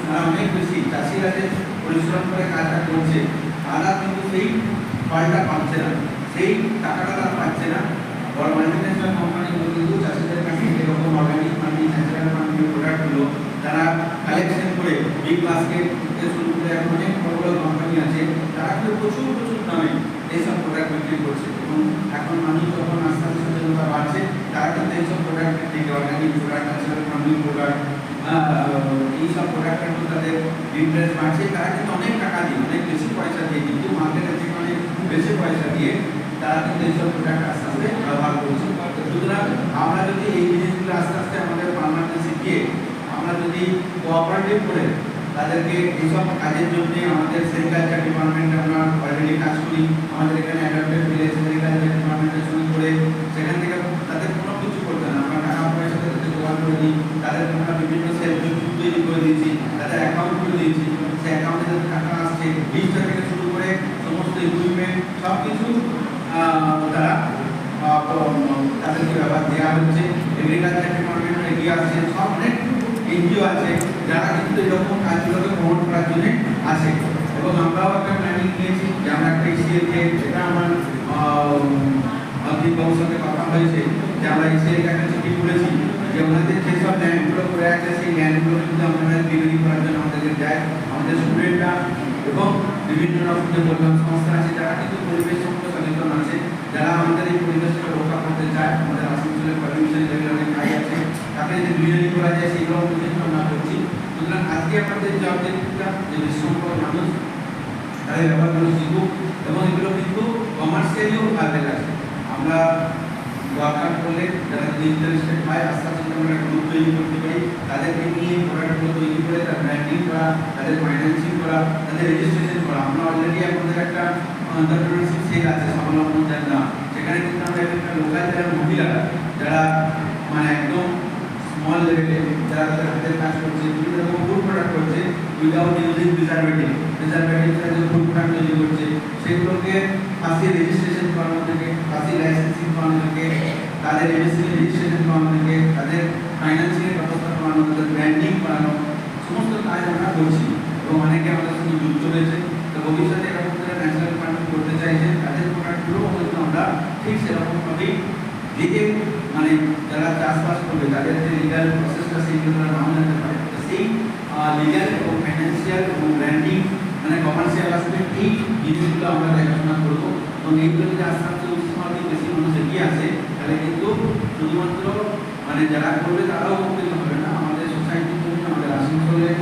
তারা অনেক বেশি চাষিরা যে পরিশ্রম করে কাজটা করছে তারা কিন্তু সেই ফলটা পাচ্ছে না, সেই টাকাটা তারা পাচ্ছে না। বড় মাল্টিন্যাশনাল কোম্পানিগুলো কিন্তু চাষিদের কাছে এরকম অর্গানিক ফার্মিং, ন্যাচারাল ফার্মিং প্রোডাক্টগুলো তারা কালেকশন করে বিগ বাস্কেট থেকে শুরু করে এখন অনেক বড় বড় কোম্পানি আছে তারা কিন্তু প্রচুর প্রচুর দামে এইসব প্রোডাক্ট বিক্রি করছে। এবং এখন মানুষ যখন আস্তে আস্তে সচেতনতা বাড়ছে তারা কিন্তু এইসব প্রোডাক্টের দিকে organic product, natural farming product, এইসব প্রোডাক্টের মধ্যে তাদের ইন্টারেস্ট বাড়ছে। তারা কিন্তু অনেক টাকা দিয়ে, অনেক বেশি পয়সা দিয়ে, কিন্তু মার্কেটের থেকে অনেক বেশি পয়সা দিয়ে তারা কিন্তু এইসব প্রোডাক্ট আস্তে আস্তে ব্যবহার করছে। সুতরাং আমরা যদি এই জিনিসগুলো আস্তে আস্তে আমাদের ফার্মারদের শিখিয়ে আমরা যদি কোঅপারেটিভ করে তাদেরকে এইসব কাজের জন্য আমাদের সেরিকালচার ডিপার্টমেন্টে আমরা অলরেডি কাজ করি, আমাদের এখানে অ্যাডাপ্টেড ভিলেজ সেরিকালচার ডিপার্টমেন্টের সঙ্গে করে সেখান থেকে তাদের কোনো কিছু করতে না, আমরা টাকা পয়সা তাদেরকে জোগাড় করে দিই, তাদেরকে আমরা বিভিন্ন সেলফ তৈরি করে দিয়েছি, তাদের অ্যাকাউন্ট করে দিয়েছি, সেই অ্যাকাউন্টে তাদের টাকা আসছে, বীজটা থেকে শুরু করে সমস্ত ইকুইপমেন্ট সব কিছু তারা তাদেরকে ব্যবহার দেওয়া হচ্ছে। এগ্রিকালচার ডিপার্টমেন্ট এগিয়ে আসছে, সব অনেক এনজিও আছে যারা কিন্তু এরকম কাজগুলোকে প্রমোট করার জন্য আসে। এবং আমরাও একটা প্ল্যানিং নিয়েছি যে আমরা একটা ইসিএলকে, সেটা আমার বাবুর সাথে কথা হয়েছে যে আমরা ইসিএলকে একটা চিঠি করেছি যে ওনাদের যেসব ল্যান্ডগুলো করে আছে সেই ল্যান্ডগুলো কিন্তু আমাদের বিক্রি করার জন্য আমাদেরকে যায়। আমাদের স্টুডেন্টরা এবং বিভিন্ন রকম যে বললাম সংস্থা আছে যারা কিন্তু পরিবেশ সম্পর্কে সচেতন আছে, যারা আমাদের এই পরিবেশকে রক্ষা করতে চায়, আমাদের আসানসোলের পলিউশন লেভেল অনেক হাই আছে, তাকে যদি গ্রিনারি করা যায় সেগুলো কিন্তু আমরা করছি। সুতরাং আজকে আমাদের যে অবজেক্টিভটা যে বিশ্বসম্পদ মানুষ তাদের ব্যাপারগুলো শিখুক এবং এগুলো কিন্তু কমার্শিয়ালিও কাজে লাগছে। আমরা ওয়ার্কআউট করলে যারা যদি ইন্টারেস্টেড হয় আস্তে আস্তে আমরা গ্রুপ তৈরি করতে পারি, তাদেরকে নিয়ে প্রোডাক্টগুলো তৈরি করে তার ব্র্যান্ডিং করা, তাদের ফাইন্যান্সিং করা, তাদের রেজিস্ট্রেশন করা। আমরা অলরেডি আমাদের একটা এন্টারপ্রেনারশিপ সেল আছে স্বাবলম্বন জানা, সেখানে কিন্তু আমরা একটা লোকাল যারা মহিলারা যারা মানে একদম স্মল লেভেলে যারা তাদের হাতের কাজ করছে, বিভিন্ন রকম ফুড প্রোডাক্ট করছে উইদাউট ইউজিং প্রিজারভেটিভ যে ফুড প্রোডাক্ট তৈরি করছে, সেগুলোকে ফাঁসি রেজিস্ট্রেশন করানো থেকে, ফাঁসি লাইসেন্সিং করানো থেকে, তাদের এমএসসি রেজিস্ট্রেশন করানো থেকে, তাদের ফাইন্যান্সিংয়ের ব্যবস্থা করানো, তাদের ব্র্যান্ডিং করানো, সমস্ত কাজ আমরা করছি। এবং অনেকে আমাদের সঙ্গে যুক্ত রয়েছে। তো ভবিষ্যতে এরকম যারা ন্যাশনাল ফান্ডিং করতে চাইছে তাদের প্রোডাক্টগুলোও কিন্তু আমরা ঠিক সেরকমভাবেই যে মানে যারা চাষবাস করবে তাদের যে লিগাল প্রসেসটা সেইগুলো তারা নাও জানতে পারে, তো সেই লিগাল এবং ফাইন্যান্সিয়াল এবং ব্র্যান্ডিং মানে কমার্শিয়াল আসপেক্ট এই জিনিসগুলো আমরা দেখাশোনা করবো। এবং এইগুলো যদি আস্তে আস্তে উৎসমাধিক বেশি মানুষ এগিয়ে আসে তাহলে কিন্তু শুধুমাত্র মানে যারা করবে তারাও উপকৃত হবে না, আমাদের সোসাইটির জন্য, আমাদের আসানসোলের